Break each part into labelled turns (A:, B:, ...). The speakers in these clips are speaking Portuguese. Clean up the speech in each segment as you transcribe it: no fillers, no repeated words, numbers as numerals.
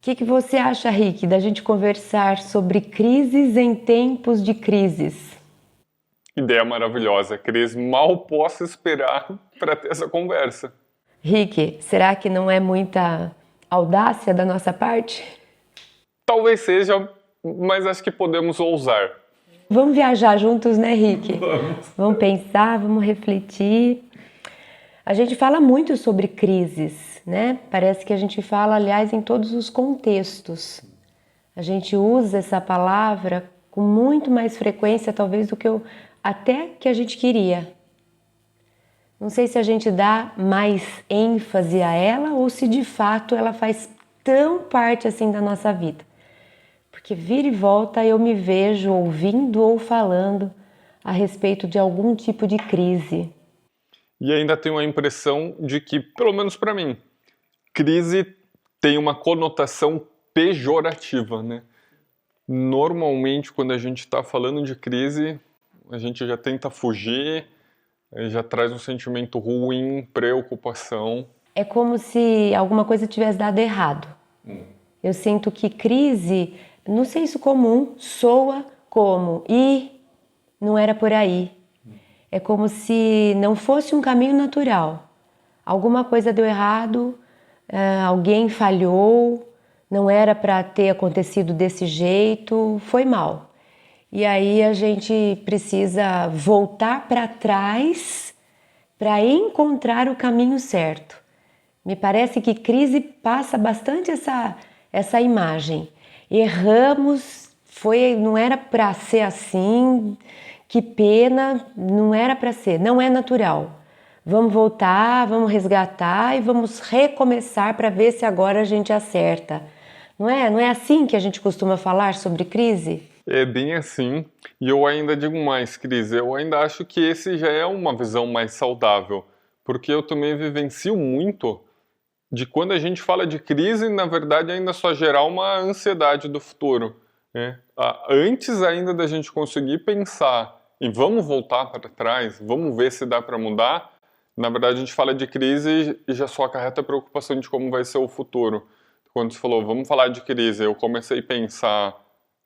A: Que você acha, Rick, da gente conversar sobre crises em tempos de crises?
B: Ideia maravilhosa, Cris. Mal posso esperar para ter essa conversa.
A: Rick, será que não é muita audácia da nossa parte?
B: Talvez seja, mas acho que podemos ousar.
A: Vamos viajar juntos, né, Rick?
B: Vamos.
A: Vamos pensar, vamos refletir. A gente fala muito sobre crises, né? Parece que a gente fala, aliás, em todos os contextos. A gente usa essa palavra com muito mais frequência, talvez, do que até que a gente queria. Não sei se a gente dá mais ênfase a ela ou se de fato ela faz tão parte assim da nossa vida. Porque vira e volta eu me vejo ouvindo ou falando a respeito de algum tipo de crise.
B: E ainda tenho a impressão de que, pelo menos para mim, crise tem uma conotação pejorativa, né? Normalmente, quando a gente está falando de crise, a gente já tenta fugir, já traz um sentimento ruim, preocupação.
A: É como se alguma coisa tivesse dado errado. Eu sinto que crise, no senso comum, soa como e não era por aí. É como se não fosse um caminho natural. Alguma coisa deu errado, alguém falhou, não era para ter acontecido desse jeito, foi mal. E aí a gente precisa voltar para trás para encontrar o caminho certo. Me parece que crise passa bastante essa imagem. Erramos, não era para ser assim, que pena, não era para ser, não é natural. Vamos voltar, vamos resgatar e vamos recomeçar para ver se agora a gente acerta. Não é? Não é assim que a gente costuma falar sobre crise?
B: É bem assim, e eu ainda digo mais, Cris, eu ainda acho que esse já é uma visão mais saudável, porque eu também vivencio muito de quando a gente fala de crise, na verdade ainda só gerar uma ansiedade do futuro, né? Antes ainda da gente conseguir pensar em vamos voltar para trás, vamos ver se dá para mudar, na verdade a gente fala de crise e já só acarreta a preocupação de como vai ser o futuro. Quando você falou, vamos falar de crise, eu comecei a pensar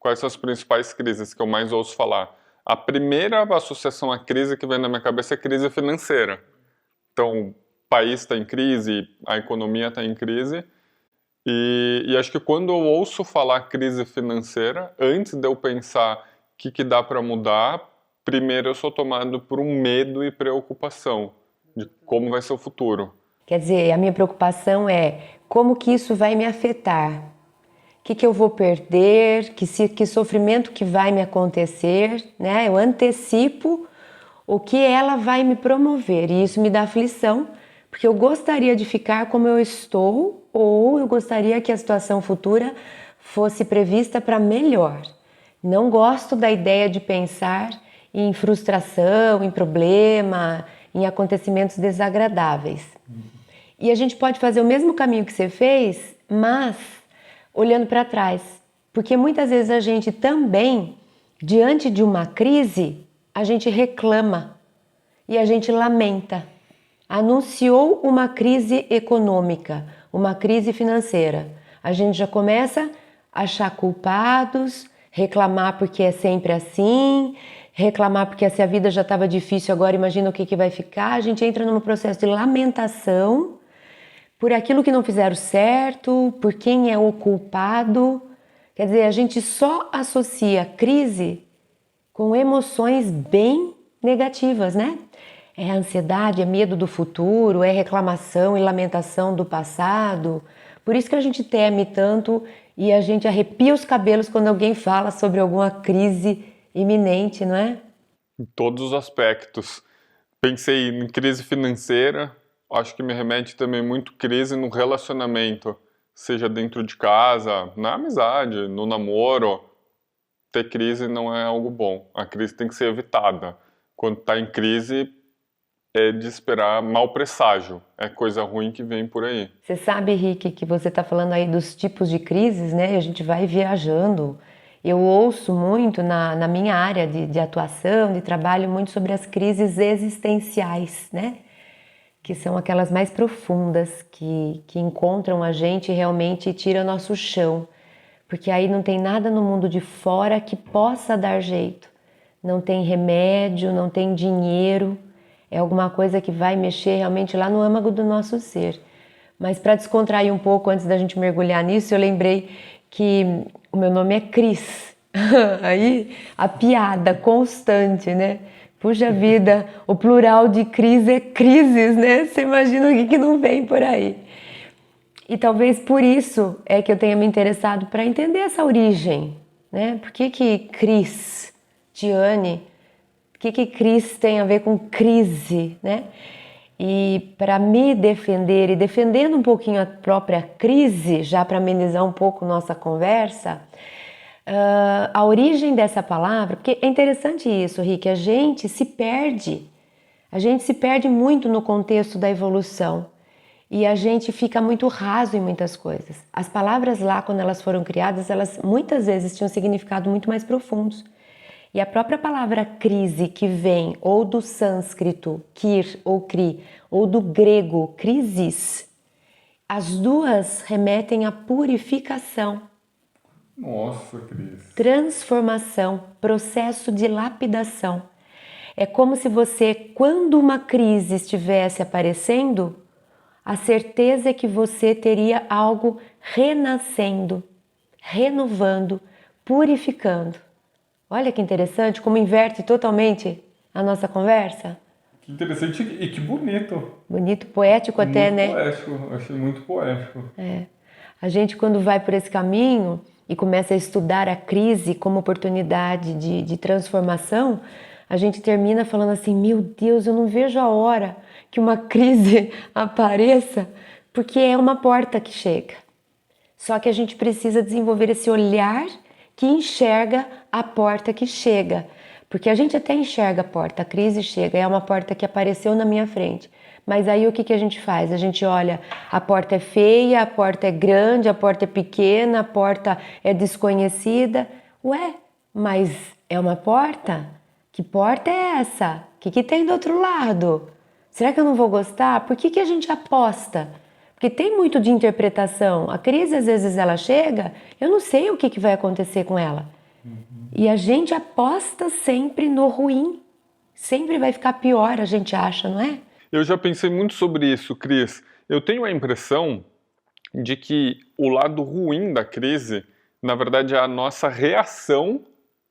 B: quais são as principais crises que eu mais ouço falar. A primeira associação à crise que vem na minha cabeça é crise financeira. Então, o país está em crise, a economia está em crise, e acho que quando eu ouço falar crise financeira, antes de eu pensar o que dá para mudar, primeiro eu sou tomado por um medo e preocupação de como vai ser o futuro.
A: Quer dizer, a minha preocupação é como que isso vai me afetar? O que eu vou perder? Que sofrimento que vai me acontecer? Né? Eu antecipo o que ela vai me promover e isso me dá aflição, porque eu gostaria de ficar como eu estou ou eu gostaria que a situação futura fosse prevista para melhor. Não gosto da ideia de pensar em frustração, em problema, em acontecimentos desagradáveis. E a gente pode fazer o mesmo caminho que você fez, mas olhando para trás. Porque muitas vezes a gente também, diante de uma crise, a gente reclama e a gente lamenta. Anunciou uma crise econômica, uma crise financeira. A gente já começa a achar culpados, reclamar porque é sempre assim, reclamar porque se a vida já estava difícil, agora imagina o que vai ficar. A gente entra num processo de lamentação por aquilo que não fizeram certo, por quem é o culpado. Quer dizer, a gente só associa crise com emoções bem negativas, né? É ansiedade, é medo do futuro, é reclamação e lamentação do passado. Por isso que a gente teme tanto e a gente arrepia os cabelos quando alguém fala sobre alguma crise iminente, não é?
B: Em todos os aspectos. Pensei em crise financeira, acho que me remete também muito crise no relacionamento, seja dentro de casa, na amizade, no namoro. Ter crise não é algo bom. A crise tem que ser evitada. Quando está em crise, é de esperar mau presságio. É coisa ruim que vem por aí.
A: Você sabe, Rick, que você está falando aí dos tipos de crises, né? E a gente vai viajando. Eu ouço muito na minha área de atuação, de trabalho, muito sobre as crises existenciais, né? que são aquelas mais profundas, que encontram a gente realmente e tiram nosso chão. Porque aí não tem nada no mundo de fora que possa dar jeito. Não tem remédio, não tem dinheiro. É alguma coisa que vai mexer realmente lá no âmago do nosso ser. Mas para descontrair um pouco, antes da gente mergulhar nisso, eu lembrei que o meu nome é Cris. Aí a piada constante, né? Puxa vida, o plural de Cris é crises, né? Você imagina o que não vem por aí. E talvez por isso é que eu tenha me interessado para entender essa origem, né? Por que Cris, Tiane, o que Cris tem a ver com crise, né? E para me defender e defendendo um pouquinho a própria crise, já para amenizar um pouco nossa conversa, a origem dessa palavra, porque é interessante isso, Rick, a gente se perde muito no contexto da evolução. E a gente fica muito raso em muitas coisas. As palavras lá, quando elas foram criadas, elas muitas vezes tinham significado muito mais profundos. E a própria palavra crise, que vem ou do sânscrito, kir ou kri, ou do grego, crisis, as duas remetem à purificação.
B: Nossa, Cris.
A: Transformação, processo de lapidação. É como se você, quando uma crise estivesse aparecendo, a certeza é que você teria algo renascendo, renovando, purificando. Olha que interessante, como inverte totalmente a nossa conversa.
B: Que interessante e que bonito.
A: Bonito, poético até,
B: Muito
A: né?
B: poético, achei muito poético.
A: A gente, quando vai por esse caminho e começa a estudar a crise como oportunidade de transformação, a gente termina falando assim, meu Deus, eu não vejo a hora que uma crise apareça, porque é uma porta que chega. Só que a gente precisa desenvolver esse olhar que enxerga a porta que chega. Porque a gente até enxerga a porta, a crise chega, é uma porta que apareceu na minha frente. Mas aí o que a gente faz? A gente olha, a porta é feia, a porta é grande, a porta é pequena, a porta é desconhecida. Ué, mas é uma porta? Que porta é essa? O que tem do outro lado? Será que eu não vou gostar? Por que a gente aposta? Porque tem muito de interpretação. A crise, às vezes, ela chega, eu não sei o que vai acontecer com ela. E a gente aposta sempre no ruim. Sempre vai ficar pior, a gente acha, não é?
B: Eu já pensei muito sobre isso, Cris. Eu tenho a impressão de que o lado ruim da crise, na verdade, é a nossa reação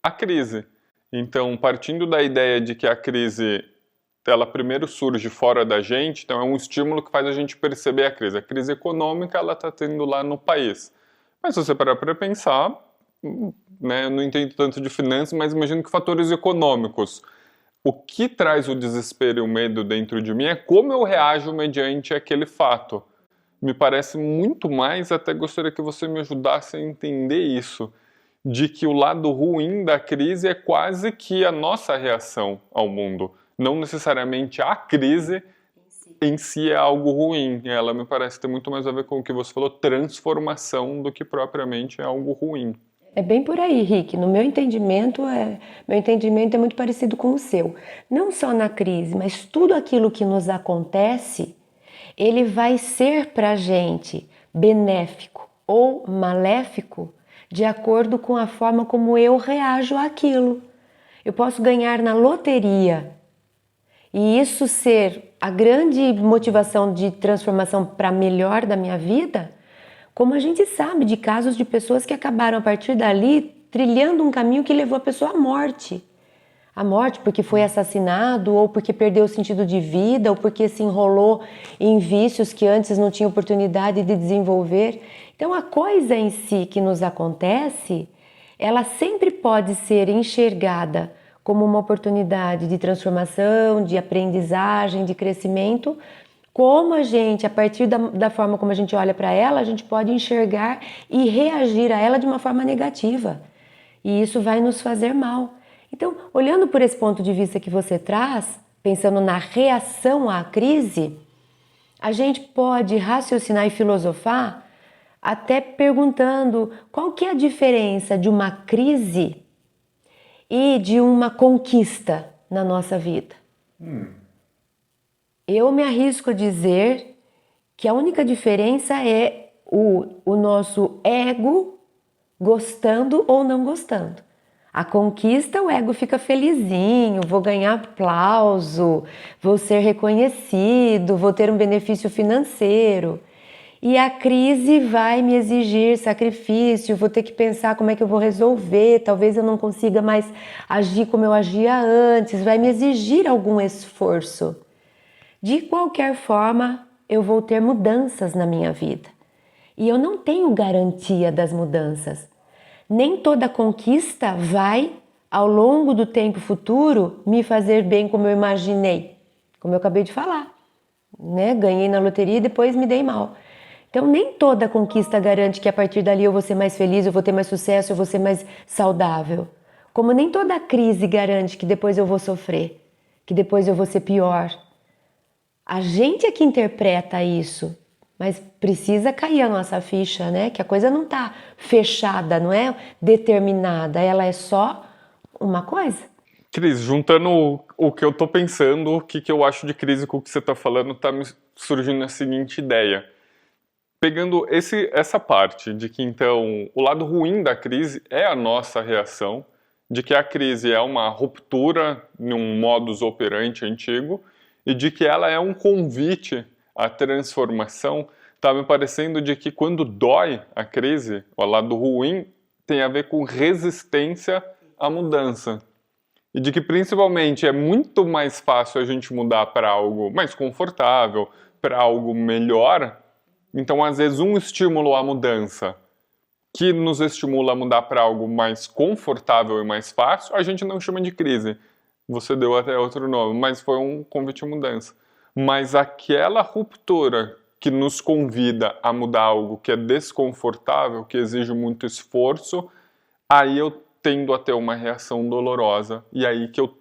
B: à crise. Então, partindo da ideia de que a crise, ela primeiro surge fora da gente, então é um estímulo que faz a gente perceber a crise. A crise econômica, ela está tendo lá no país. Mas se você parar para pensar, né, eu não entendo tanto de finanças, mas imagino que fatores econômicos. O que traz o desespero e o medo dentro de mim é como eu reajo mediante aquele fato. Me parece muito mais, até gostaria que você me ajudasse a entender isso, de que o lado ruim da crise é quase que a nossa reação ao mundo. Não necessariamente a crise em si é algo ruim. Ela me parece ter muito mais a ver com o que você falou, transformação, do que propriamente é algo ruim.
A: É bem por aí, Rick. No meu entendimento é muito parecido com o seu. Não só na crise, mas tudo aquilo que nos acontece, ele vai ser para a gente benéfico ou maléfico de acordo com a forma como eu reajo àquilo. Eu posso ganhar na loteria e isso ser a grande motivação de transformação para melhor da minha vida, como a gente sabe de casos de pessoas que acabaram a partir dali trilhando um caminho que levou a pessoa à morte. A morte porque foi assassinado, ou porque perdeu o sentido de vida, ou porque se enrolou em vícios que antes não tinha oportunidade de desenvolver. Então a coisa em si que nos acontece, ela sempre pode ser enxergada como uma oportunidade de transformação, de aprendizagem, de crescimento, como a gente, a partir da forma como a gente olha para ela, a gente pode enxergar e reagir a ela de uma forma negativa. E isso vai nos fazer mal. Então, olhando por esse ponto de vista que você traz, pensando na reação à crise, a gente pode raciocinar e filosofar até perguntando qual que é a diferença de uma crise e de uma conquista na nossa vida. Eu me arrisco a dizer que a única diferença é o nosso ego gostando ou não gostando. A conquista, o ego fica felizinho, vou ganhar aplauso, vou ser reconhecido, vou ter um benefício financeiro. E a crise vai me exigir sacrifício, vou ter que pensar como é que eu vou resolver, talvez eu não consiga mais agir como eu agia antes, vai me exigir algum esforço. De qualquer forma, eu vou ter mudanças na minha vida. E eu não tenho garantia das mudanças. Nem toda conquista vai, ao longo do tempo futuro, me fazer bem como eu imaginei. Como eu acabei de falar, né? Ganhei na loteria e depois me dei mal. Então, nem toda conquista garante que a partir dali eu vou ser mais feliz, eu vou ter mais sucesso, eu vou ser mais saudável. Como nem toda crise garante que depois eu vou sofrer, que depois eu vou ser pior. A gente é que interpreta isso, mas precisa cair a nossa ficha, né? Que a coisa não está fechada, não é determinada, ela é só uma coisa.
B: Cris, juntando o que eu tô pensando, o que eu acho de crise com o que você tá falando, tá me surgindo a seguinte ideia. Pegando essa parte de que, então, o lado ruim da crise é a nossa reação, de que a crise é uma ruptura num modus operandi antigo e de que ela é um convite à transformação, tá me parecendo de que quando dói a crise, o lado ruim tem a ver com resistência à mudança. E de que principalmente é muito mais fácil a gente mudar para algo mais confortável, para algo melhor. Então, às vezes, um estímulo à mudança que nos estimula a mudar para algo mais confortável e mais fácil, a gente não chama de crise. Você deu até outro nome, mas foi um convite à mudança. Mas aquela ruptura que nos convida a mudar algo que é desconfortável, que exige muito esforço, aí eu tendo a ter uma reação dolorosa. E aí que eu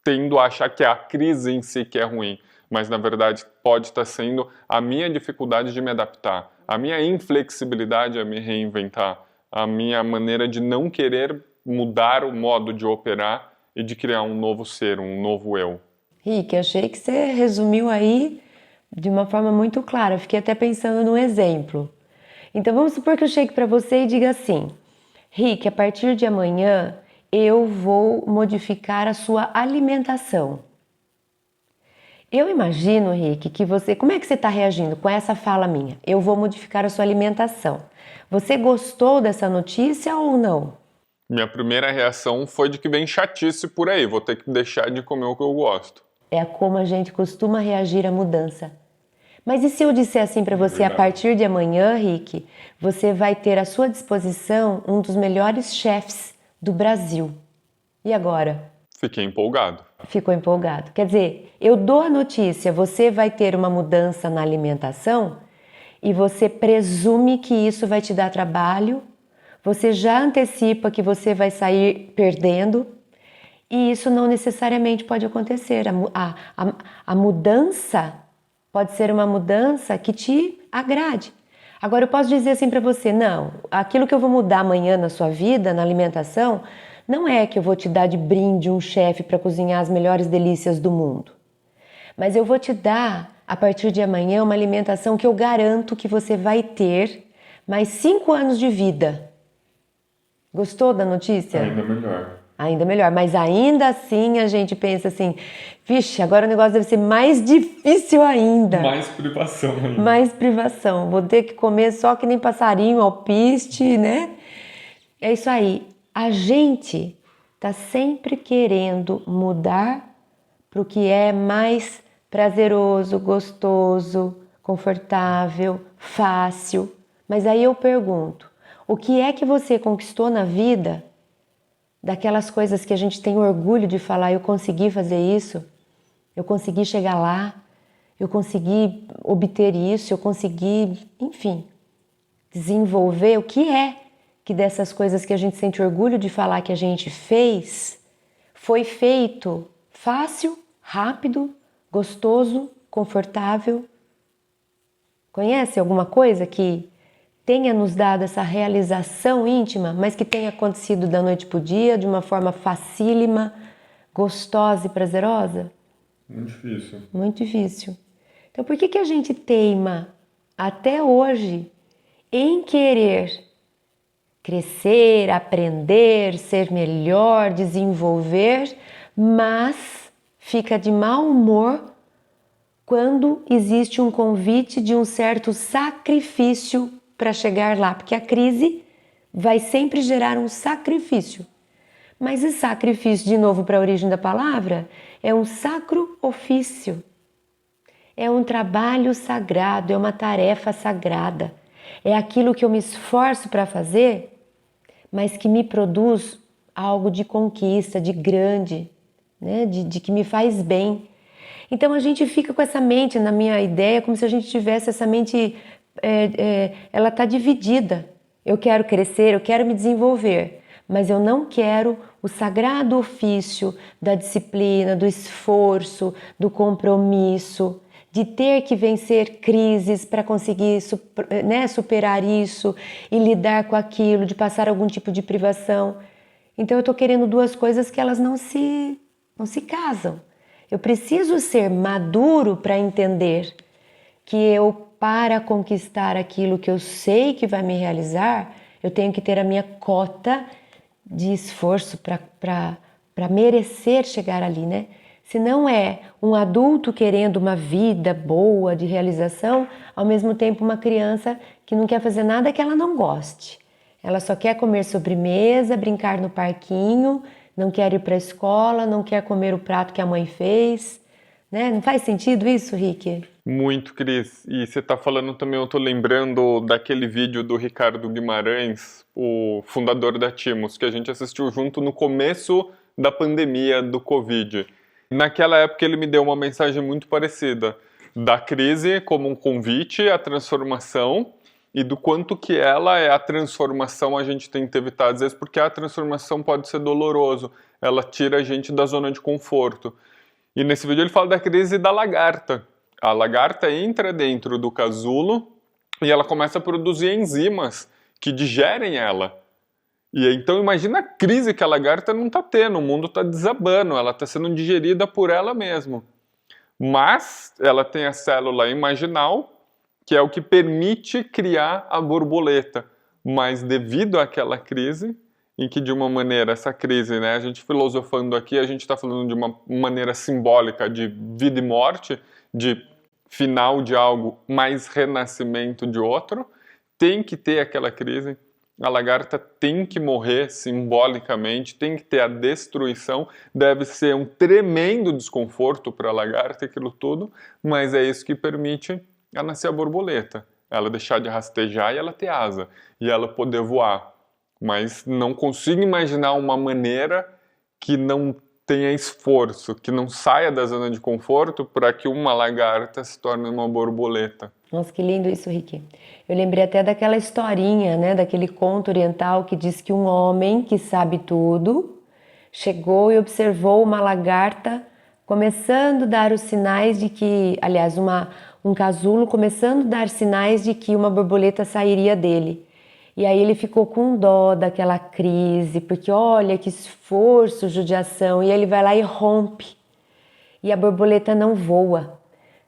B: tendo a achar que é a crise em si que é ruim. Mas, na verdade, pode estar sendo a minha dificuldade de me adaptar, a minha inflexibilidade a me reinventar, a minha maneira de não querer mudar o modo de operar e de criar um novo ser, um novo eu.
A: Rick, achei que você resumiu aí de uma forma muito clara. Fiquei até pensando num exemplo. Então vamos supor que eu chegue para você e diga assim: Rick, a partir de amanhã eu vou modificar a sua alimentação. Eu imagino, Rick, que você... Como é que você está reagindo com essa fala minha? Eu vou modificar a sua alimentação. Você gostou dessa notícia ou não?
B: Minha primeira reação foi de que vem chatice por aí, vou ter que deixar de comer o que eu gosto.
A: É como a gente costuma reagir à mudança. Mas e se eu disser assim para você, a partir de amanhã, Rick, você vai ter à sua disposição um dos melhores chefs do Brasil. E agora?
B: Fiquei empolgado.
A: Ficou empolgado. Quer dizer, eu dou a notícia, você vai ter uma mudança na alimentação e você presume que isso vai te dar trabalho, você já antecipa que você vai sair perdendo e isso não necessariamente pode acontecer. A mudança pode ser uma mudança que te agrade. Agora eu posso dizer assim para você, não, aquilo que eu vou mudar amanhã na sua vida, na alimentação, não é que eu vou te dar de brinde um chefe para cozinhar as melhores delícias do mundo. Mas eu vou te dar, a partir de amanhã, uma alimentação que eu garanto que você vai ter mais 5 anos de vida. Gostou da notícia?
B: Ainda melhor.
A: Ainda melhor, mas ainda assim a gente pensa assim, vixe, agora o negócio deve ser mais difícil ainda.
B: Mais privação ainda.
A: Mais privação, vou ter que comer só que nem passarinho, alpiste, né? É isso aí, a gente tá sempre querendo mudar para o que é mais prazeroso, gostoso, confortável, fácil. Mas aí eu pergunto, o que é que você conquistou na vida? Daquelas coisas que a gente tem orgulho de falar, eu consegui fazer isso, eu consegui chegar lá, eu consegui obter isso, eu consegui, enfim, desenvolver. O que é que dessas coisas que a gente sente orgulho de falar que a gente fez, foi feito fácil, rápido, gostoso, confortável? Conhece alguma coisa que tenha nos dado essa realização íntima, mas que tenha acontecido da noite para o dia, de uma forma facílima, gostosa e prazerosa?
B: Muito difícil.
A: Muito difícil. Então, por que a gente teima até hoje em querer crescer, aprender, ser melhor, desenvolver, mas fica de mau humor quando existe um convite de um certo sacrifício para chegar lá? Porque a crise vai sempre gerar um sacrifício. Mas esse sacrifício, de novo para a origem da palavra, é um sacro ofício. É um trabalho sagrado, é uma tarefa sagrada. É aquilo que eu me esforço para fazer, mas que me produz algo de conquista, de grande, né? de que me faz bem. Então a gente fica com essa mente, na minha ideia, como se a gente tivesse essa mente, ela está dividida. Eu quero crescer, eu quero me desenvolver, mas eu não quero o sagrado ofício da disciplina, do esforço, do compromisso, de ter que vencer crises para conseguir superar isso e lidar com aquilo, de passar algum tipo de privação. Então eu estou querendo duas coisas que elas não se casam. Eu preciso ser maduro para entender que para conquistar aquilo que eu sei que vai me realizar, eu tenho que ter a minha cota de esforço para merecer chegar ali, né? Se não é um adulto querendo uma vida boa de realização, ao mesmo tempo uma criança que não quer fazer nada que ela não goste. Ela só quer comer sobremesa, brincar no parquinho, não quer ir para a escola, não quer comer o prato que a mãe fez, né? Não faz sentido isso, Rick?
B: Muito, Cris. E você está falando também, eu estou lembrando daquele vídeo do Ricardo Guimarães, o fundador da Timos, que a gente assistiu junto no começo da pandemia do Covid. Naquela época ele me deu uma mensagem muito parecida, da crise como um convite à transformação e do quanto que ela é a transformação a gente tenta evitar, às vezes porque a transformação pode ser doloroso, ela tira a gente da zona de conforto. E nesse vídeo ele fala da crise da lagarta. A lagarta entra dentro do casulo e ela começa a produzir enzimas que digerem ela. E então imagina a crise que a lagarta não está tendo, o mundo está desabando, ela está sendo digerida por ela mesma. Mas ela tem a célula imaginal, que é o que permite criar a borboleta. Mas devido àquela crise, em que de uma maneira, essa crise, né, a gente filosofando aqui, a gente está falando de uma maneira simbólica de vida e morte, de final de algo, mais renascimento de outro, tem que ter aquela crise. A lagarta tem que morrer simbolicamente, tem que ter a destruição, deve ser um tremendo desconforto para a lagarta aquilo tudo, mas é isso que permite a nascer a borboleta, ela deixar de rastejar e ela ter asa, e ela poder voar. Mas não consigo imaginar uma maneira que não tenha esforço, que não saia da zona de conforto para que uma lagarta se torne uma borboleta.
A: Nossa, que lindo isso, Rick. Eu lembrei até daquela historinha, né, daquele conto oriental que diz que um homem que sabe tudo chegou e observou uma lagarta começando a dar os sinais de que, aliás, um casulo começando a dar sinais de que uma borboleta sairia dele. E aí ele ficou com dó daquela crise, porque olha que esforço, judiação, e ele vai lá e rompe. E a borboleta não voa,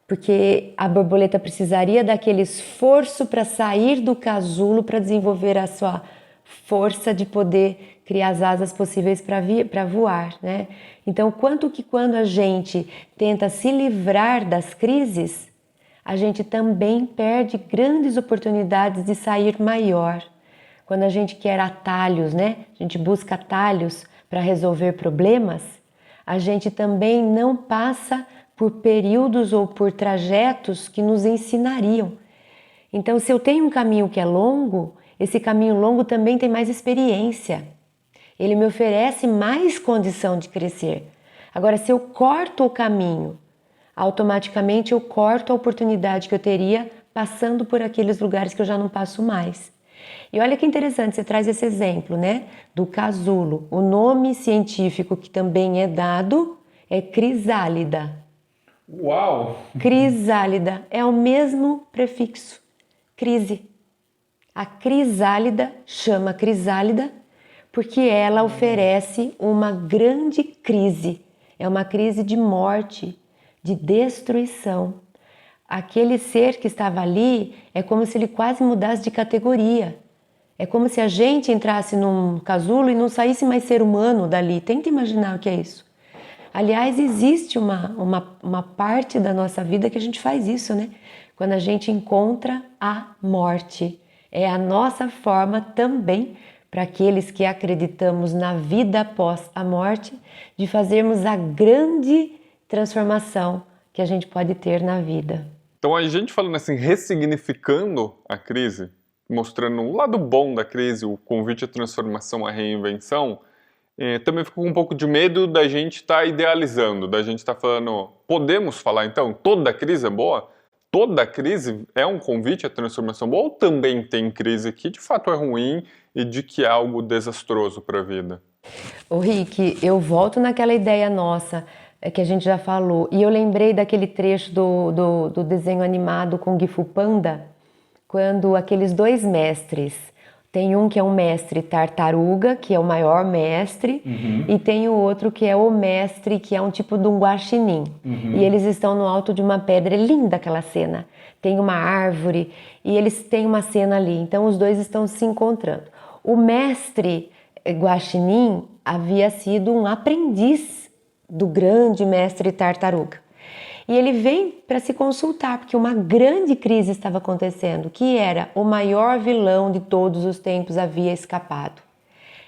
A: porque a borboleta precisaria daquele esforço para sair do casulo, para desenvolver a sua força de poder criar as asas possíveis para voar, né? Então, quando a gente tenta se livrar das crises, a gente também perde grandes oportunidades de sair maior. Quando a gente quer atalhos, né? A gente busca atalhos para resolver problemas, a gente também não passa por períodos ou por trajetos que nos ensinariam. Então, se eu tenho um caminho que é longo, esse caminho longo também tem mais experiência. Ele me oferece mais condição de crescer. Agora, se eu corto o caminho, automaticamente eu corto a oportunidade que eu teria passando por aqueles lugares que eu já não passo mais. E olha que interessante, você traz esse exemplo, né? Do casulo. O nome científico que também é dado é crisálida.
B: Uau!
A: Crisálida é o mesmo prefixo, crise. A crisálida chama crisálida porque ela oferece uma grande crise. É uma crise de morte, de destruição. aquele ser que estava ali é como se ele quase mudasse de categoria. É como se a gente entrasse num casulo e não saísse mais ser humano dali. Tenta imaginar o que é isso. Aliás, existe uma parte da nossa vida que a gente faz isso, né? Quando a gente encontra a morte. É a nossa forma também, para aqueles que acreditamos na vida após a morte, de fazermos a grande transformação que a gente pode ter na vida.
B: Então a gente falando assim, ressignificando a crise, mostrando o lado bom da crise, o convite à transformação, à reinvenção, também fico com um pouco de medo da gente estar idealizando, da gente estar falando, podemos falar então, toda crise é boa? Toda crise é um convite à transformação boa ou também tem crise que de fato é ruim e de que é algo desastroso para a vida?
A: Ô Rick, eu volto naquela ideia nossa que a gente já falou, e eu lembrei daquele trecho do desenho animado Kung Fu Panda, quando aqueles dois mestres, tem um que é um mestre tartaruga, que é o maior mestre, e tem o outro que é o mestre, que é um tipo de um guaxinim. E eles estão no alto de uma pedra, é linda aquela cena. Tem uma árvore e eles têm uma cena ali, então os dois estão se encontrando. O mestre guaxinim havia sido um aprendiz do grande mestre tartaruga. E ele vem para se consultar, porque uma grande crise estava acontecendo, que era o maior vilão de todos os tempos havia escapado.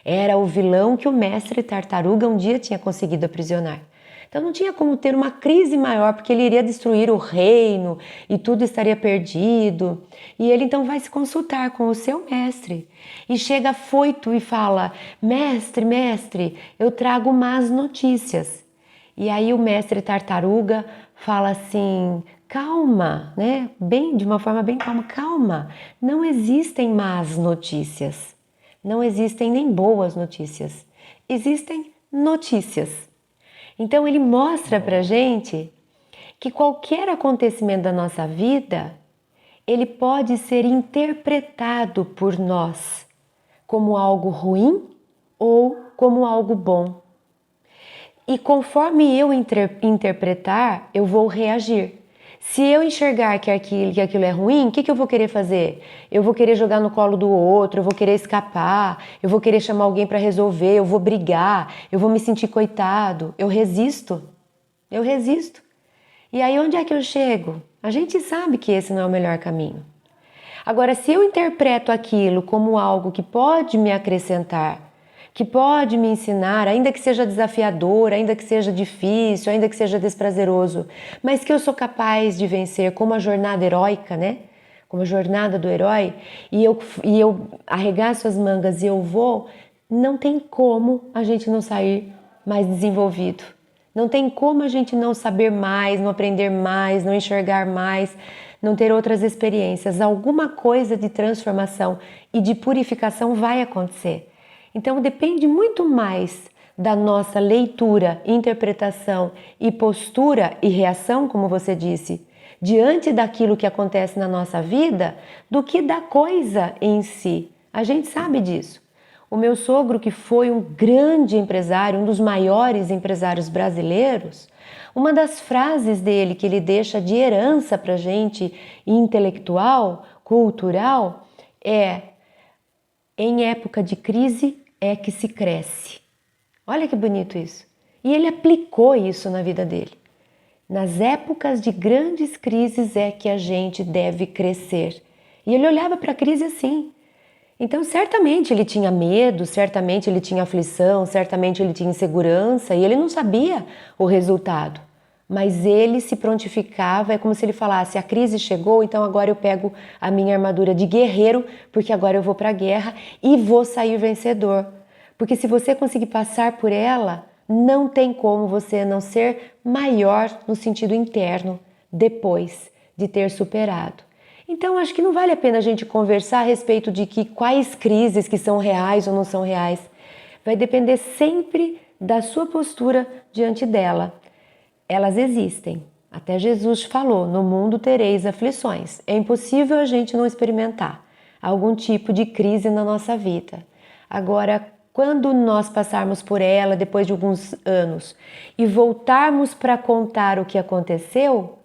A: Era o vilão que o mestre tartaruga um dia tinha conseguido aprisionar. Então não tinha como ter uma crise maior, porque ele iria destruir o reino e tudo estaria perdido. E ele então vai se consultar com o seu mestre. E chega afoito e fala: mestre, mestre, eu trago más notícias. E aí o mestre tartaruga fala assim: calma, né? Bem, de uma forma bem calma, calma. Não existem más notícias. Não existem nem boas notícias. Existem notícias. Então ele mostra pra gente que qualquer acontecimento da nossa vida, ele pode ser interpretado por nós como algo ruim ou como algo bom. E conforme eu interpretar, eu vou reagir. Se eu enxergar que aquilo é ruim, o que eu vou querer fazer? Eu vou querer jogar no colo do outro, eu vou querer escapar, eu vou querer chamar alguém para resolver, eu vou brigar, eu vou me sentir coitado, eu resisto. E aí onde é que eu chego? A gente sabe que esse não é o melhor caminho. Agora, se eu interpreto aquilo como algo que pode me acrescentar, que pode me ensinar, ainda que seja desafiador, ainda que seja difícil, ainda que seja desprazeroso, mas que eu sou capaz de vencer, como a jornada heróica, né? Como a jornada do herói, e eu arregaço as mangas e eu vou, não tem como a gente não sair mais desenvolvido. Não tem como a gente não saber mais, não aprender mais, não enxergar mais, não ter outras experiências. Alguma coisa de transformação e de purificação vai acontecer. Então depende muito mais da nossa leitura, interpretação e postura e reação, como você disse, diante daquilo que acontece na nossa vida, do que da coisa em si. A gente sabe disso. O meu sogro, que foi um grande empresário, um dos maiores empresários brasileiros, uma das frases dele que ele deixa de herança para a gente, intelectual, cultural, é: em época de crise é que se cresce. Olha que bonito isso. E ele aplicou isso na vida dele. Nas épocas de grandes crises é que a gente deve crescer. E ele olhava para a crise assim. Então, certamente ele tinha medo, certamente ele tinha aflição, certamente ele tinha insegurança e ele não sabia o resultado. Mas ele se prontificava, é como se ele falasse: a crise chegou, então agora eu pego a minha armadura de guerreiro, porque agora eu vou para a guerra e vou sair vencedor. Porque se você conseguir passar por ela, não tem como você não ser maior no sentido interno depois de ter superado. Então, acho que não vale a pena a gente conversar a respeito de quais crises que são reais ou não são reais. Vai depender sempre da sua postura diante dela. Elas existem. Até Jesus falou: no mundo tereis aflições. É impossível a gente não experimentar algum tipo de crise na nossa vida. Agora, quando nós passarmos por ela depois de alguns anos e voltarmos para contar o que aconteceu,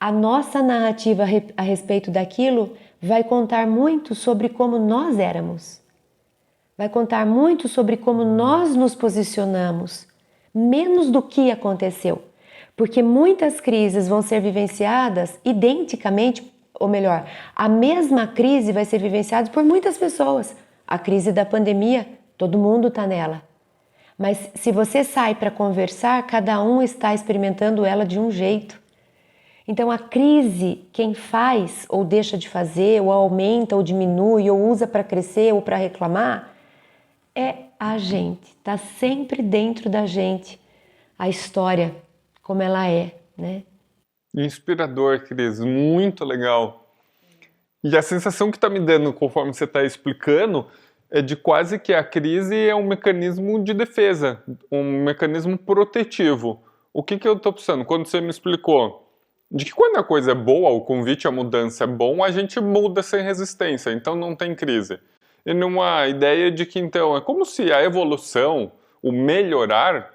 A: a nossa narrativa a respeito daquilo vai contar muito sobre como nós éramos. Vai contar muito sobre como nós nos posicionamos, menos do que aconteceu. Porque muitas crises vão ser vivenciadas identicamente, ou melhor, a mesma crise vai ser vivenciada por muitas pessoas. A crise da pandemia, todo mundo está nela. Mas se você sai para conversar, cada um está experimentando ela de um jeito. Então a crise, quem faz ou deixa de fazer, ou aumenta ou diminui, ou usa para crescer ou para reclamar, é a gente. Está sempre dentro da gente a história, como ela é, né?
B: Inspirador, Cris, muito legal. E a sensação que está me dando, conforme você está explicando, é de quase que a crise é um mecanismo de defesa, um mecanismo protetivo. O que eu estou pensando? Quando você me explicou de que quando a coisa é boa, o convite à mudança é bom, a gente muda sem resistência, então não tem crise. E numa ideia de que, então, é como se a evolução, o melhorar,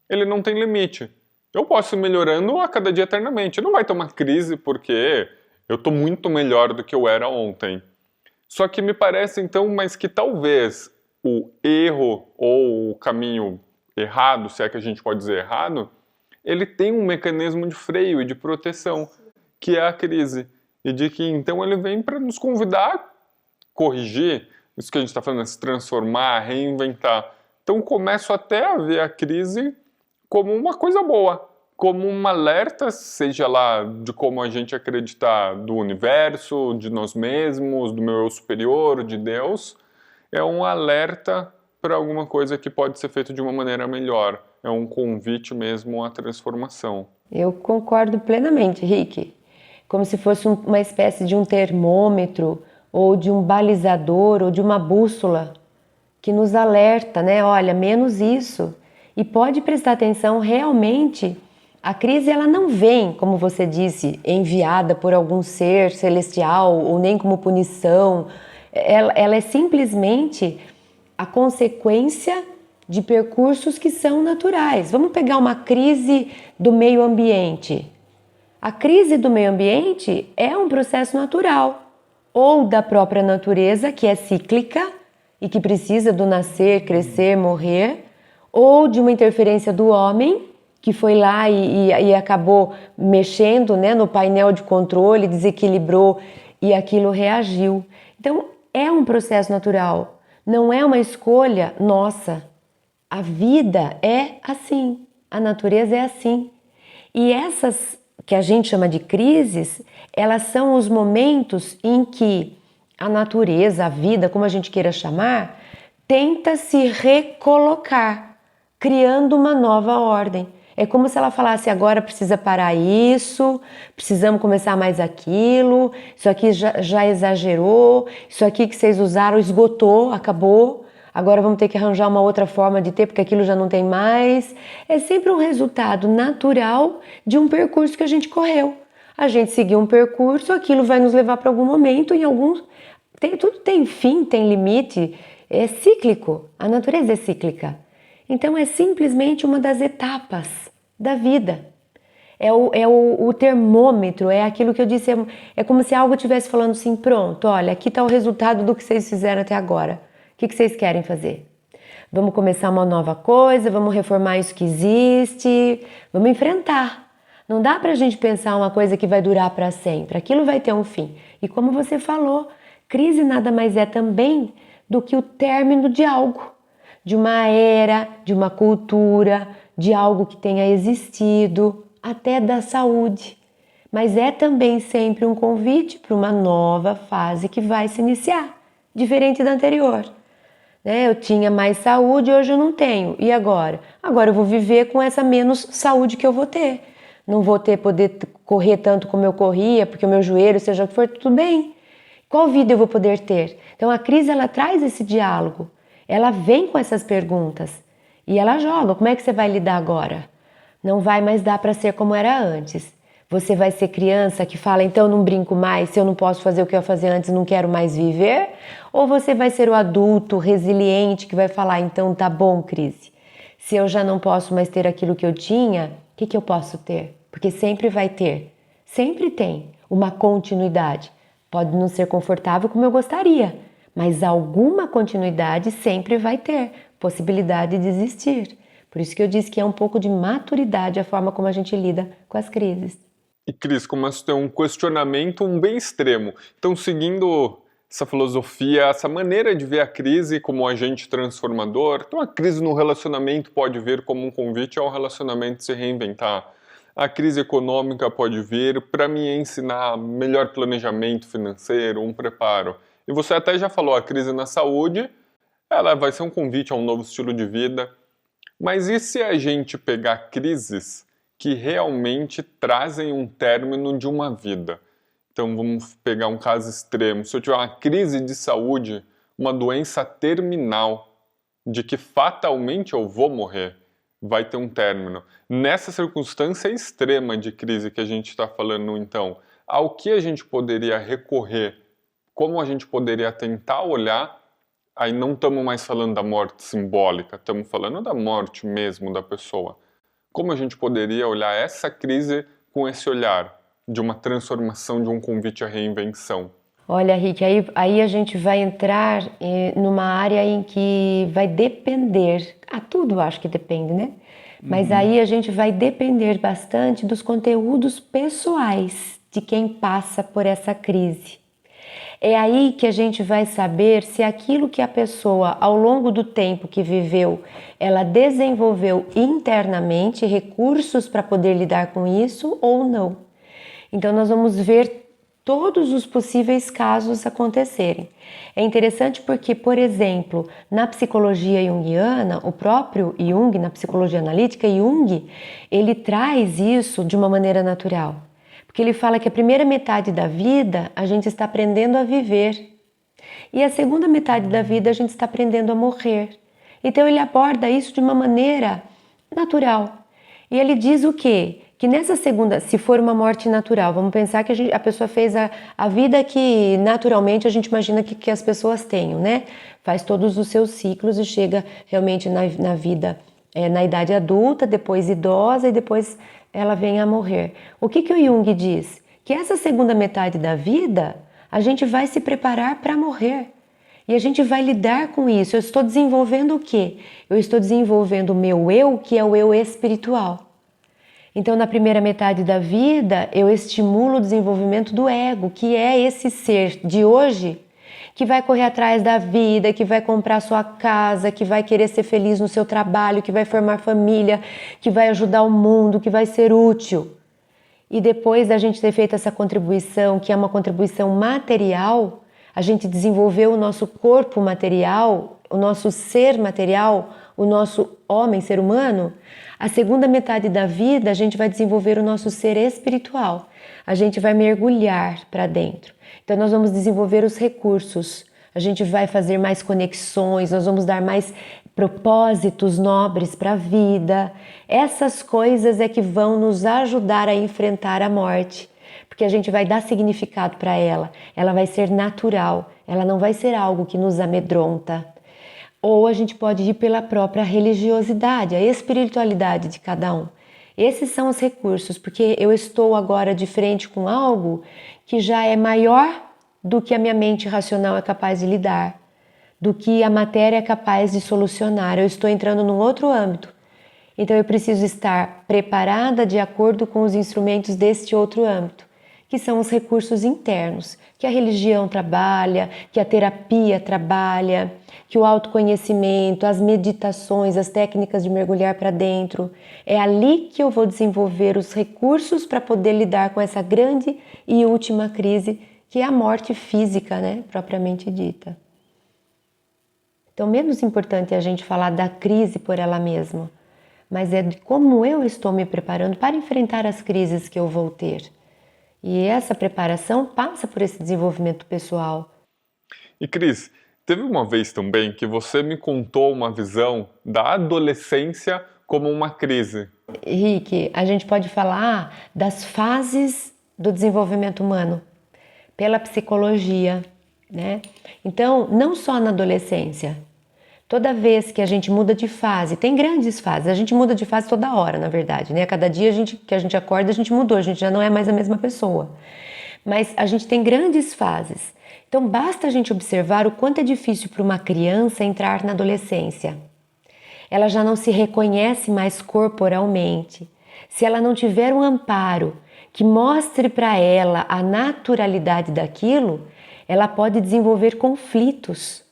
B: ele não tem limite. Eu posso ir melhorando a cada dia eternamente. Não vai ter uma crise porque eu estou muito melhor do que eu era ontem. Só que me parece, então, mas que talvez o erro ou o caminho errado, se é que a gente pode dizer errado, ele tem um mecanismo de freio e de proteção, que é a crise. E de que, então, ele vem para nos convidar a corrigir isso que a gente está falando, se transformar, reinventar. Então, começo até a ver a crise como uma coisa boa, como um alerta, seja lá de como a gente acreditar do universo, de nós mesmos, do meu eu superior, de Deus, é um alerta para alguma coisa que pode ser feita de uma maneira melhor. É um convite mesmo à transformação.
A: Eu concordo plenamente, Rick. Como se fosse uma espécie de um termômetro, ou de um balizador, ou de uma bússola, que nos alerta, né? Olha, menos isso. E pode prestar atenção, realmente, a crise ela não vem, como você disse, enviada por algum ser celestial, ou nem como punição. Ela é simplesmente a consequência de percursos que são naturais. Vamos pegar uma crise do meio ambiente. A crise do meio ambiente é um processo natural, ou da própria natureza, que é cíclica e que precisa do nascer, crescer, morrer, ou de uma interferência do homem, que foi lá e acabou mexendo, né, no painel de controle, desequilibrou e aquilo reagiu. Então, é um processo natural, não é uma escolha nossa. A vida é assim, a natureza é assim. E essas que a gente chama de crises, elas são os momentos em que a natureza, a vida, como a gente queira chamar, tenta se recolocar, criando uma nova ordem. É como se ela falasse, agora precisa parar isso, precisamos começar mais aquilo, isso aqui já exagerou, isso aqui que vocês usaram esgotou, acabou, agora vamos ter que arranjar uma outra forma de ter, porque aquilo já não tem mais. É sempre um resultado natural de um percurso que a gente correu. A gente seguiu um percurso, aquilo vai nos levar para algum momento, tudo tem fim, tem limite, é cíclico, a natureza é cíclica. Então é simplesmente uma das etapas da vida. É o termômetro, é aquilo que eu disse, é como se algo estivesse falando assim, pronto, olha, aqui está o resultado do que vocês fizeram até agora. O que vocês querem fazer? Vamos começar uma nova coisa, vamos reformar isso que existe, vamos enfrentar. Não dá pra gente pensar uma coisa que vai durar para sempre, aquilo vai ter um fim. E como você falou, crise nada mais é também do que o término de algo, de uma era, de uma cultura, de algo que tenha existido, até da saúde. Mas é também sempre um convite para uma nova fase que vai se iniciar, diferente da anterior. Eu tinha mais saúde, hoje eu não tenho. E agora? Agora eu vou viver com essa menos saúde que eu vou ter. Não vou poder correr tanto como eu corria, porque o meu joelho, seja o que for, tudo bem. Qual vida eu vou poder ter? Então a crise ela traz esse diálogo. Ela vem com essas perguntas e ela joga. Como é que você vai lidar agora? Não vai mais dar para ser como era antes. Você vai ser criança que fala, então não brinco mais, se eu não posso fazer o que eu fazia antes, não quero mais viver? Ou você vai ser o adulto resiliente que vai falar, então tá bom, crise. Se eu já não posso mais ter aquilo que eu tinha, o que eu posso ter? Porque sempre vai ter. Sempre tem uma continuidade. Pode não ser confortável como eu gostaria, mas alguma continuidade sempre vai ter possibilidade de existir. Por isso que eu disse que é um pouco de maturidade a forma como a gente lida com as crises.
B: E Cris, começa a ter um questionamento bem extremo. Então, seguindo essa filosofia, essa maneira de ver a crise como agente transformador, então a crise no relacionamento pode vir como um convite ao relacionamento se reinventar. A crise econômica pode vir para me ensinar melhor planejamento financeiro, um preparo. E você até já falou, a crise na saúde, ela vai ser um convite a um novo estilo de vida. Mas e se a gente pegar crises que realmente trazem um término de uma vida? Então vamos pegar um caso extremo. Se eu tiver uma crise de saúde, uma doença terminal, de que fatalmente eu vou morrer, vai ter um término. Nessa circunstância extrema de crise que a gente está falando, então, ao que a gente poderia recorrer? Como a gente poderia tentar olhar? Aí não estamos mais falando da morte simbólica, estamos falando da morte mesmo da pessoa. Como a gente poderia olhar essa crise com esse olhar de uma transformação, de um convite à reinvenção?
A: Olha, Rick, aí a gente vai entrar numa área em que vai depender, tudo acho que depende, né? Mas aí a gente vai depender bastante dos conteúdos pessoais de quem passa por essa crise. É aí que a gente vai saber se aquilo que a pessoa, ao longo do tempo que viveu, ela desenvolveu internamente recursos para poder lidar com isso ou não. Então nós vamos ver todos os possíveis casos acontecerem. É interessante porque, por exemplo, na psicologia junguiana, o próprio Jung, na psicologia analítica, Jung, ele traz isso de uma maneira natural. Porque ele fala que a primeira metade da vida a gente está aprendendo a viver e a segunda metade da vida a gente está aprendendo a morrer. Então ele aborda isso de uma maneira natural. E ele diz o quê? Que nessa segunda, se for uma morte natural, vamos pensar que a pessoa fez a vida que naturalmente a gente imagina que as pessoas tenham, né? Faz todos os seus ciclos e chega realmente na vida, na idade adulta, depois idosa e depois ela vem a morrer. O que o Jung diz? Que essa segunda metade da vida a gente vai se preparar para morrer. E a gente vai lidar com isso. Eu estou desenvolvendo o quê? Eu estou desenvolvendo o meu eu, que é o eu espiritual. Então, na primeira metade da vida, eu estimulo o desenvolvimento do ego, que é esse ser de hoje que vai correr atrás da vida, que vai comprar sua casa, que vai querer ser feliz no seu trabalho, que vai formar família, que vai ajudar o mundo, que vai ser útil. E depois da gente ter feito essa contribuição, que é uma contribuição material, a gente desenvolveu o nosso corpo material, o nosso ser material, o nosso homem, ser humano. A segunda metade da vida a gente vai desenvolver o nosso ser espiritual. A gente vai mergulhar para dentro. Então nós vamos desenvolver os recursos. A gente vai fazer mais conexões, nós vamos dar mais propósitos nobres para a vida. Essas coisas é que vão nos ajudar a enfrentar a morte. Porque a gente vai dar significado para ela. Ela vai ser natural, ela não vai ser algo que nos amedronta. Ou a gente pode ir pela própria religiosidade, a espiritualidade de cada um. Esses são os recursos, porque eu estou agora de frente com algo que já é maior do que a minha mente racional é capaz de lidar, do que a matéria é capaz de solucionar. Eu estou entrando num outro âmbito. Então eu preciso estar preparada de acordo com os instrumentos deste outro âmbito, que são os recursos internos, que a religião trabalha, que a terapia trabalha, que o autoconhecimento, as meditações, as técnicas de mergulhar para dentro. É ali que eu vou desenvolver os recursos para poder lidar com essa grande e última crise, que é a morte física, né, propriamente dita. Então, menos importante é a gente falar da crise por ela mesma, mas é de como eu estou me preparando para enfrentar as crises que eu vou ter. E essa preparação passa por esse desenvolvimento pessoal.
B: E Cris, teve uma vez também que você me contou uma visão da adolescência como uma crise.
A: Rick, a gente pode falar das fases do desenvolvimento humano pela psicologia, né? Então, não só na adolescência. Toda vez que a gente muda de fase, tem grandes fases, a gente muda de fase toda hora, na verdade, né? Cada dia que a gente acorda, a gente mudou, a gente já não é mais a mesma pessoa. Mas a gente tem grandes fases. Então basta a gente observar o quanto é difícil para uma criança entrar na adolescência. Ela já não se reconhece mais corporalmente. Se ela não tiver um amparo que mostre para ela a naturalidade daquilo, ela pode desenvolver conflitos,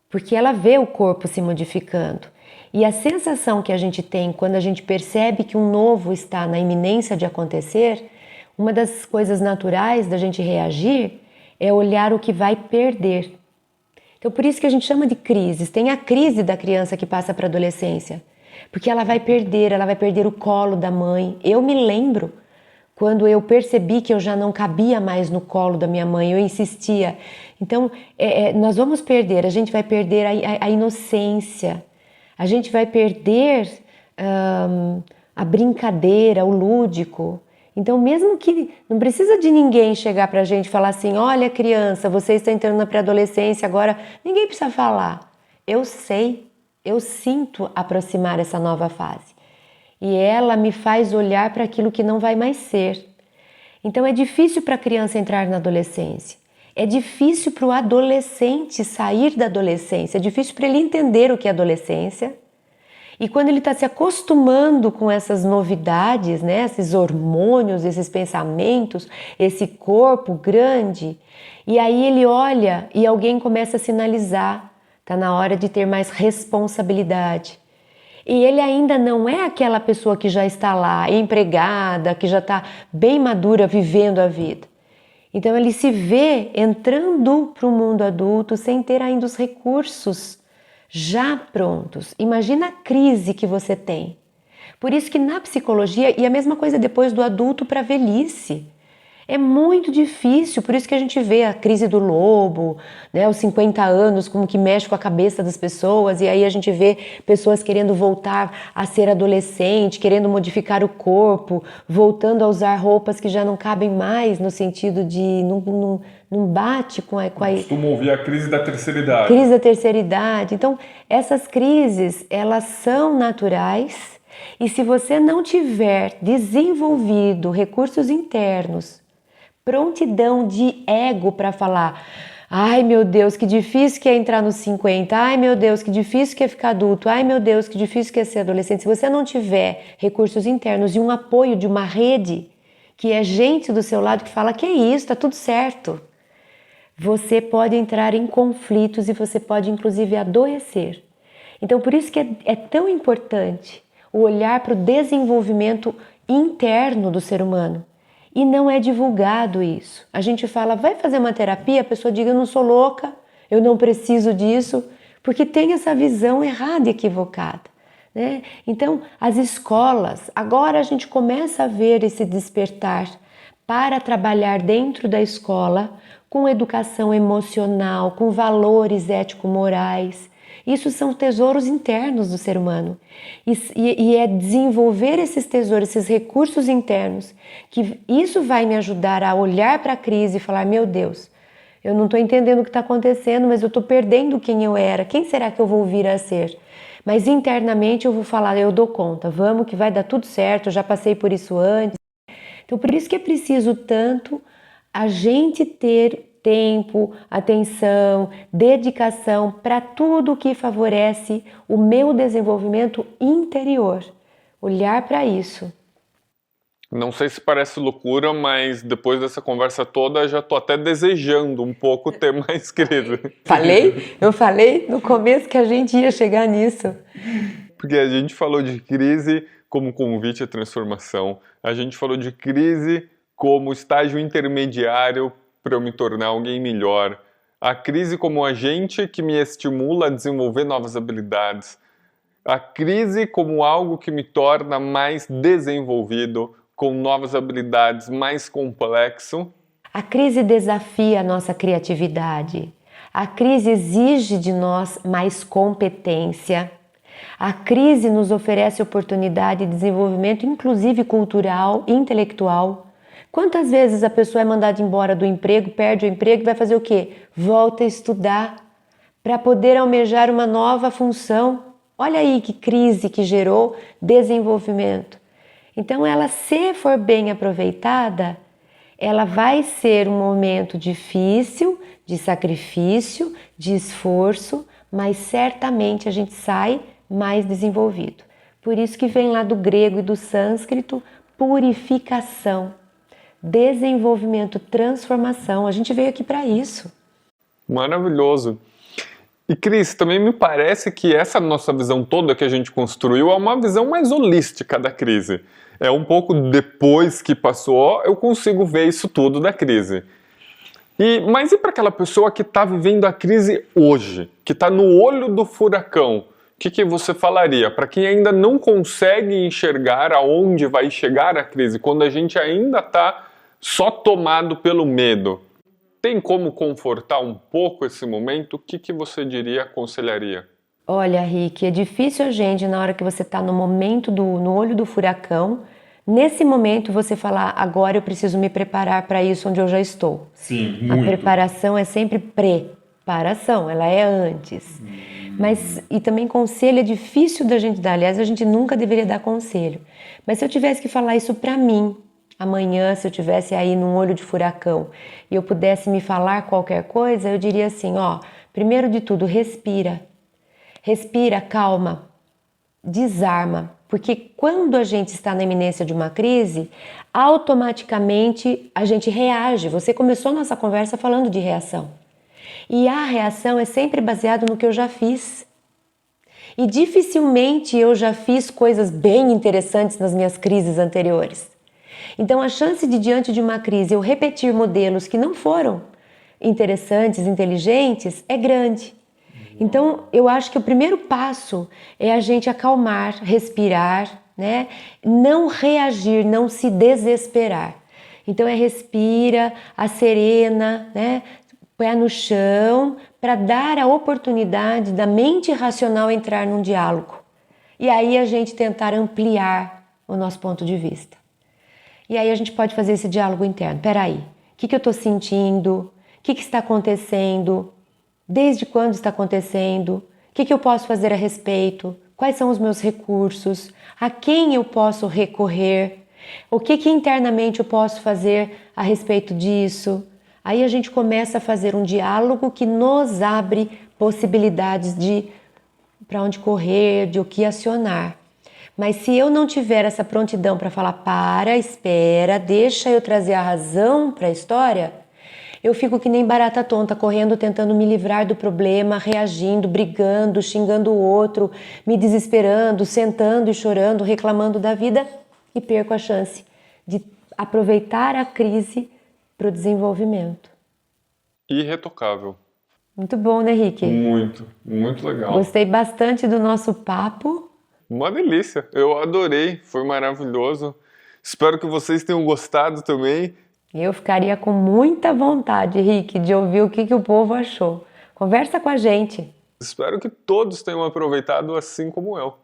A: porque ela vê o corpo se modificando. E a sensação que a gente tem quando a gente percebe que um novo está na iminência de acontecer, uma das coisas naturais da gente reagir é olhar o que vai perder. Então, por isso que a gente chama de crises. Tem a crise da criança que passa para a adolescência, porque ela vai perder o colo da mãe. Eu me lembro quando eu percebi que eu já não cabia mais no colo da minha mãe, eu insistia. Então, nós vamos perder, a gente vai perder a inocência, a gente vai perder a brincadeira, o lúdico. Então, mesmo que não precisa de ninguém chegar para a gente e falar assim, olha criança, você está entrando na pré-adolescência agora, ninguém precisa falar. Eu sei, eu sinto aproximar essa nova fase. E ela me faz olhar para aquilo que não vai mais ser. Então é difícil para a criança entrar na adolescência. É difícil para o adolescente sair da adolescência. É difícil para ele entender o que é adolescência. E quando ele está se acostumando com essas novidades, né, esses hormônios, esses pensamentos, esse corpo grande, e aí ele olha e alguém começa a sinalizar, está na hora de ter mais responsabilidade. E ele ainda não é aquela pessoa que já está lá, empregada, que já está bem madura, vivendo a vida. Então ele se vê entrando para o mundo adulto sem ter ainda os recursos já prontos. Imagina a crise que você tem. Por isso que na psicologia, e a mesma coisa depois do adulto para a velhice, é muito difícil, por isso que a gente vê a crise do lobo, né, os 50 anos, como que mexe com a cabeça das pessoas, e aí a gente vê pessoas querendo voltar a ser adolescente, querendo modificar o corpo, voltando a usar roupas que já não cabem mais, no sentido de não bate com a...
B: Costumo ouvir a crise da terceira idade.
A: Crise da terceira idade. Então, essas crises, elas são naturais, e se você não tiver desenvolvido recursos internos, prontidão de ego para falar, ai meu Deus, que difícil que é entrar nos 50, ai meu Deus, que difícil que é ficar adulto, ai meu Deus, que difícil que é ser adolescente. Se você não tiver recursos internos e um apoio de uma rede, que é gente do seu lado que fala, que é isso, tá tudo certo, você pode entrar em conflitos e você pode inclusive adoecer. Então por isso que é tão importante o olhar para o desenvolvimento interno do ser humano. E não é divulgado isso. A gente fala, vai fazer uma terapia, a pessoa diz, eu não sou louca, eu não preciso disso, porque tem essa visão errada e equivocada, né? Então, as escolas, agora a gente começa a ver esse despertar para trabalhar dentro da escola com educação emocional, com valores ético-morais. Isso são tesouros internos do ser humano. E é desenvolver esses tesouros, esses recursos internos, que isso vai me ajudar a olhar para a crise e falar, meu Deus, eu não estou entendendo o que está acontecendo, mas eu estou perdendo quem eu era. Quem será que eu vou vir a ser? Mas internamente eu vou falar, eu dou conta, vamos que vai dar tudo certo, eu já passei por isso antes. Então por isso que é preciso tanto a gente ter tempo, atenção, dedicação para tudo que favorece o meu desenvolvimento interior. Olhar para isso.
B: Não sei se parece loucura, mas depois dessa conversa toda já estou até desejando um pouco ter mais crise.
A: Eu falei no começo que a gente ia chegar nisso.
B: Porque a gente falou de crise como convite à transformação, a gente falou de crise como estágio intermediário para eu me tornar alguém melhor, a crise como agente que me estimula a desenvolver novas habilidades, a crise como algo que me torna mais desenvolvido, com novas habilidades, mais complexo.
A: A crise desafia a nossa criatividade, a crise exige de nós mais competência, a crise nos oferece oportunidade de desenvolvimento, inclusive cultural e intelectual. Quantas vezes a pessoa é mandada embora do emprego, perde o emprego e vai fazer o quê? Volta a estudar para poder almejar uma nova função. Olha aí que crise que gerou desenvolvimento. Então, ela, se for bem aproveitada, ela vai ser um momento difícil, de sacrifício, de esforço, mas certamente a gente sai mais desenvolvido. Por isso que vem lá do grego e do sânscrito, purificação, desenvolvimento, transformação. A gente veio aqui para isso.
B: Maravilhoso. E Cris, também me parece que essa nossa visão toda que a gente construiu é uma visão mais holística da crise. É um pouco depois que passou, eu consigo ver isso tudo da crise. Mas e para aquela pessoa que está vivendo a crise hoje, que está no olho do furacão? O que você falaria para quem ainda não consegue enxergar aonde vai chegar a crise, quando a gente ainda está só tomado pelo medo? Tem como confortar um pouco esse momento? O que você diria, aconselharia?
A: Olha, Rick, é difícil a gente, na hora que você está no momento, no olho do furacão, nesse momento você falar, agora eu preciso me preparar para isso onde eu já estou.
B: Sim,
A: muito. A preparação é sempre preparação, ela é antes. Mas, e também conselho é difícil da gente dar, aliás, a gente nunca deveria dar conselho. Mas se eu tivesse que falar isso para mim, amanhã, se eu tivesse aí num olho de furacão e eu pudesse me falar qualquer coisa, eu diria assim, ó, primeiro de tudo, respira. Respira, calma, desarma. Porque quando a gente está na iminência de uma crise, automaticamente a gente reage. Você começou nossa conversa falando de reação. E a reação é sempre baseada no que eu já fiz. E dificilmente eu já fiz coisas bem interessantes nas minhas crises anteriores. Então, a chance de, diante de uma crise, eu repetir modelos que não foram interessantes, inteligentes, é grande. Então, eu acho que o primeiro passo é a gente acalmar, respirar, né? Não reagir, não se desesperar. Então, respira, serena, né? Pé no chão, para dar a oportunidade da mente racional entrar num diálogo. E aí a gente tentar ampliar o nosso ponto de vista. E aí a gente pode fazer esse diálogo interno. Peraí, o que eu estou sentindo? O que está acontecendo? Desde quando está acontecendo? O que eu posso fazer a respeito? Quais são os meus recursos? A quem eu posso recorrer? O que internamente eu posso fazer a respeito disso? Aí a gente começa a fazer um diálogo que nos abre possibilidades de para onde correr, de o que acionar. Mas se eu não tiver essa prontidão para falar, espera, deixa eu trazer a razão para a história, eu fico que nem barata tonta, correndo, tentando me livrar do problema, reagindo, brigando, xingando o outro, me desesperando, sentando e chorando, reclamando da vida e perco a chance de aproveitar a crise para o desenvolvimento.
B: Irretocável.
A: Muito bom, né, Rick?
B: Muito legal.
A: Gostei bastante do nosso papo.
B: Uma delícia, eu adorei, foi maravilhoso. Espero que vocês tenham gostado também.
A: Eu ficaria com muita vontade, Rick, de ouvir o que o povo achou. Conversa com a gente.
B: Espero que todos tenham aproveitado assim como eu.